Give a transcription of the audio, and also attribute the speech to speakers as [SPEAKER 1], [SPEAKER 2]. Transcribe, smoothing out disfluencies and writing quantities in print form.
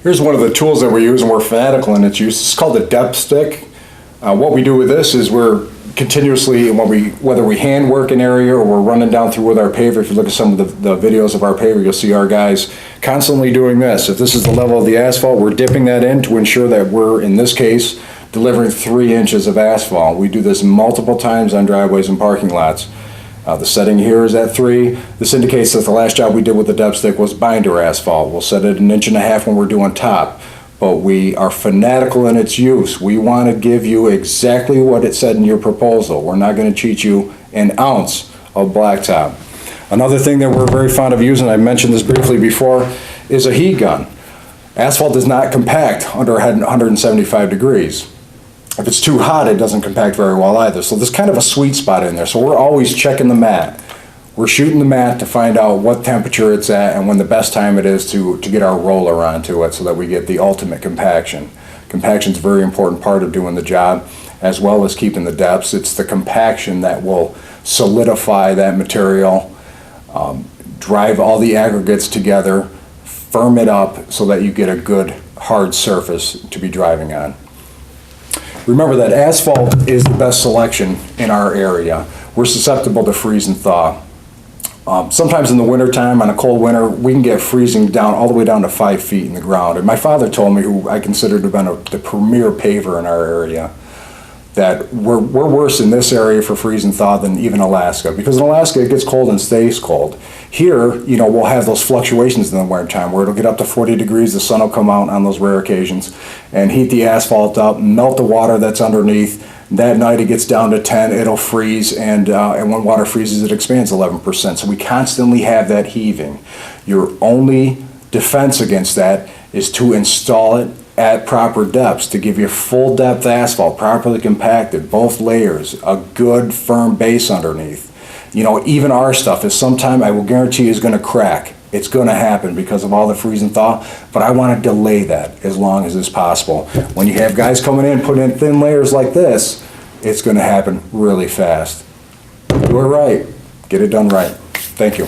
[SPEAKER 1] Here's one of the tools that we use, and we're fanatical in its use. It's called a depth stick. What we do with this is we're continuously, whether we hand work an area or we're running down through with our paver. If you look at some of the videos of our paver, you'll see our guys constantly doing this. If this is the level of the asphalt, we're dipping that in to ensure that we're, in this case, delivering 3 inches of asphalt. We do this multiple times on driveways and parking lots. The setting here is at 3. This indicates that the last job we did with the depth stick was binder asphalt. We'll set it 1.5 inches when we're doing top. But we are fanatical in its use. We want to give you exactly what it said in your proposal. We're not going to cheat you an ounce of blacktop. Another thing that we're very fond of using, I mentioned this briefly before, is a heat gun. Asphalt does not compact under 175 degrees. If it's too hot, it doesn't compact very well either. So there's kind of a sweet spot in there. So we're always checking the mat. We're shooting the mat to find out what temperature it's at and when the best time it is to get our roller onto it so that we get the ultimate compaction. Compaction is a very important part of doing the job, as well as keeping the depths. It's the compaction that will solidify that material, drive all the aggregates together, firm it up so that you get a good hard surface to be driving on. Remember that asphalt is the best selection in our area. We're susceptible to freeze and thaw. Sometimes in the wintertime, on a cold winter, we can get freezing down all the way down to 5 feet in the ground. And my father told me, who I consider to have been the premier paver in our area, that we're worse in this area for freeze and thaw than even Alaska. Because in Alaska, it gets cold and stays cold. Here, we'll have those fluctuations in the wintertime where it'll get up to 40 degrees, the sun will come out on those rare occasions and heat the asphalt up, melt the water that's underneath. That night it gets down to 10, it'll freeze, and when water freezes, it expands 11%. So we constantly have that heaving. Your only defense against that is to install it at proper depths to give you full depth asphalt, properly compacted, both layers, a good firm base underneath. Even our stuff is sometime, I will guarantee, is going to crack. It's going to happen because of all the freeze and thaw, but I want to delay that as long as is possible. When you have guys coming in putting in thin layers like this, it's going to happen really fast. Do it right. Get it done right. Thank you.